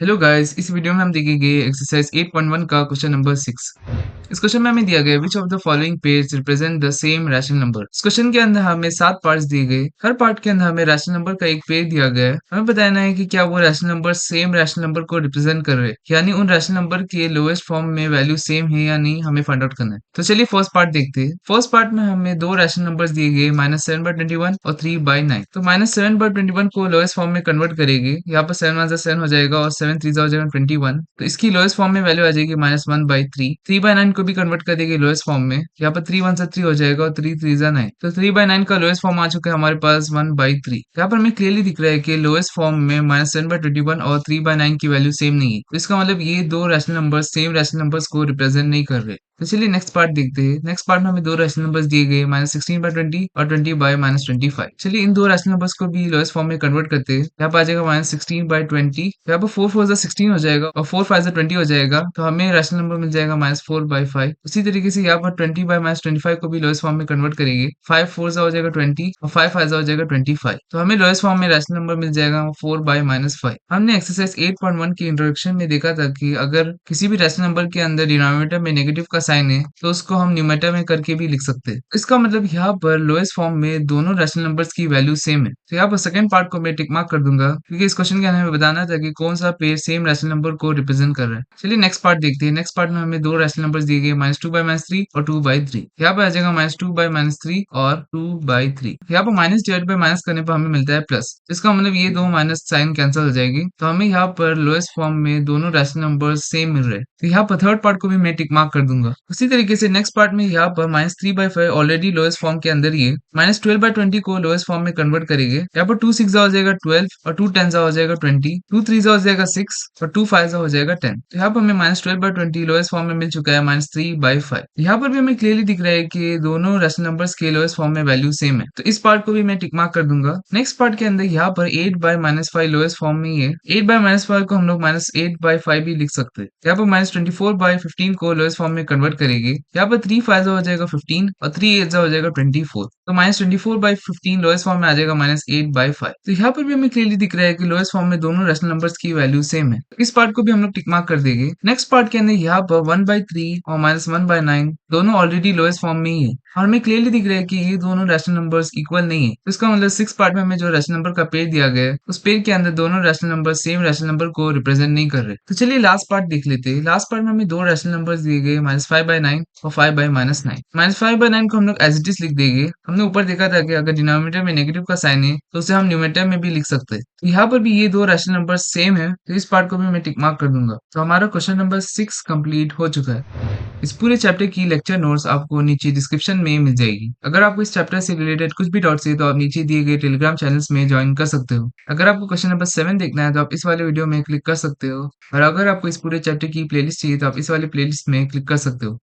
Hello guys, इस video में हम देखेंगे एक्सरसाइज 8.1 का क्वेश्चन नंबर 6। इस क्वेश्चन में हमें दिया गया which of the following pairs represent the same rational number. इस क्वेश्चन के अंदर हमें 7 पार्ट्स दिए गए। हर पार्ट के अंदर हमें रैशनल नंबर का एक पेयर दिया गया है। हमें बताना है कि क्या वो rational number same rational number को रिप्रेजेंट कर रहे हैं, यानी उन रैशनल नंबर के लोएस्ट फॉर्म में वैल्यू सेम है या नहीं, हमें फाइंड आउट करना है। तो चलिए फर्स्ट पार्ट देखते हैं। फर्स्ट पार्ट में हमें दो रैशनल नंबर दिए गए, -7/21 और 3/9। तो -7/21 को लोएस्ट फॉर्म में कन्वर्ट करेंगे। यहाँ पर 7 हो जाएगा और 7 हो जाएगा 21। तो इसकी लोएस्ट फॉर्म में वैल्यू आ जाएगी -1/3। 3/9 को भी कन्वर्ट कर देंगे लोएस्ट फॉर्म में। यहाँ पर 3 हो जाएगा और 3 9। तो 3/9 का लोएस्ट फॉर्म आ चुका है हमारे पास 1/3। यहाँ पर हमें क्लियरली दिख रहा है कि लोएस्ट फॉर्म में -7/21 और 3/9 की वैल्यू सेम नहीं है। तो इसका मतलब ये दो rational number same rational numbers को रिप्रेजेंट नहीं कर रहे। तो चलिए नेक्स्ट पार्ट देखते हैं। नेक्स्ट पार्ट में हमें दो रैशनल नंबर्स दिए गए, -16/20 और 20/-25। चलिए इन दो रैशनल नंबर्स को भी लोएस्ट फॉर्म में कन्वर्ट करते हैं। यहाँ पर आ जाएगा -16/20। यहाँ पर 4 4 16 हो जाएगा और 4 5 20 हो जाएगा। तो हमें रैशनल नंबर मिल जाएगा -4/5। उसी तरीके से यहाँ पर 20/-25 को भी लोएस्ट फॉर्म में कन्वर्ट करेंगे। 5 4 हो जाएगा 20 और 5 5 हो जाएगा 25। तो हमें लोएस्ट फॉर्म में रैशनल नंबर मिल जाएगा 4/-5। हमने एक्सरसाइज 8.1 की इंट्रोडक्शन में देखा था कि अगर किसी भी रैशनल नंबर के अंदर डिनोमिनेटर में नेगेटिव का साइन है तो उसको हम न्यूमरेटर में करके भी लिख सकते हैं। इसका मतलब यहाँ पर लोएस्ट फॉर्म में दोनों रैशनल नंबर्स की वैल्यू सेम है। तो यहाँ पर सेकंड पार्ट को मैं टिक मार्क कर दूंगा, क्योंकि इस क्वेश्चन के अंदर हमें बताना था कि कौन सा पेयर सेम रैशनल नंबर को रिप्रेजेंट कर रहा है। चलिए नेक्स्ट पार्ट देखते हैं। नेक्स्ट पार्ट में हमें दो रैशनल नंबर्स दिए गए, -2/-3 और 2/3। यहाँ पर आ जाएगा -2/-3 और 2/3। यहाँ पर माइनस डिवाइड बाय माइनस करने पर हमें मिलता है प्लस। इसका मतलब ये दो माइनस साइन कैंसिल हो जाएगी। तो हमें यहाँ पर लोएस्ट फॉर्म में दोनों रैशनल नंबर सेम मिल रहे हैं। तो यहाँ पर थर्ड पार्ट को भी मैं टिक मार्क कर दूंगा। उसी तरीके से नेक्स्ट पार्ट में यहाँ पर -3/5 ऑलरेडी लोएस्ट फॉर्म के अंदर ही है। -12/20 को लोएस्ट फॉर्म में कन्वर्ट करेंगे। यहाँ पर 2 6 हो जाएगा 12 और 2 10 हो जाएगा 20। 2 3 हो जाएगा 6 और 2 5 हो जाएगा 10। तो यहाँ पर हमें -12/20 लोएस्ट फॉर्म में मिल चुका है -3/5। यहाँ पर भी हमें क्लियरली दिख रहा है कि दोनों रैशनल नंबर्स के लोएस्ट फॉर्म में वैल्यू सेम है। तो इस पार्ट को भी मैं टिक मार्क कर दूंगा। नेक्स्ट पार्ट के अंदर यहाँ पर 8/-5 लोएस्ट फॉर्म में ही है। 8/-5 को हम लोग -8/5 भी लिख सकते हैं। यहाँ पर -24/15 को लोएस्ट फॉर्म में कन्वर्ट करेंगे। यहाँ पर 3 5 हो जाएगा 15 और 3 8 हो जाएगा 24। तो -24/15 लोएस्ट फॉर्म में आ जाएगा -8/5। तो यहाँ पर भी हमें क्लियरली दिख रहा है कि लोएस्ट फॉर्म में दोनों रैशनल नंबर्स की वैल्यू सेम है। तो इस पार्ट को भी हम लोग टिक मार्क कर देंगे। नेक्स्ट पार्ट के अंदर यहाँ पर 1/3 और -1/9 दोनों ऑलरेडी लोएस्ट फॉर्म में ही है और हमें क्लियरली दिख रहा है कि ये दोनों रैशनल नंबर्स इक्वल नहीं है। तो इसका मतलब 6 पार्ट में हमें जो रैशनल नंबर का पेयर दिया गया है उस पेयर के अंदर दोनों rational number same rational number को रिप्रेजेंट नहीं कर रहे। तो चलिए लास्ट पार्ट देख लेते हैं। लास्ट पार्ट में हमें दो रैशनल नंबर्स दिए गए, -5/9 और 5/-9। -5/9 को हम लोग एज इट इज लिख देंगे। हमने ऊपर देखा था कि अगर डिनोमिनेटर में नेगेटिव का साइन है तो उसे हम न्यूमरेटर में भी लिख सकते हैं। तो यहाँ पर भी ये दो रैशनल नंबर सेम है। तो इस पार्ट को भी मैं टिक मार्क कर दूंगा। तो हमारा क्वेश्चन नंबर 6 कंप्लीट हो चुका है। इस पूरे चैप्टर की लेक्चर नोट्स आपको नीचे डिस्क्रिप्शन में मिल जाएगी। अगर आपको इस चैप्टर से रिलेटेड कुछ भी डाउट्स है तो आप नीचे दिए गए टेलीग्राम चैनल्स में ज्वाइन कर सकते हो। अगर आपको क्वेश्चन नंबर 7 देखना है तो आप इस वाले वीडियो में क्लिक कर सकते हो, और अगर आपको इस पूरे चैप्टर की प्लेलिस्ट चाहिए तो आप इस वाले प्लेलिस्ट में क्लिक कर सकते हो।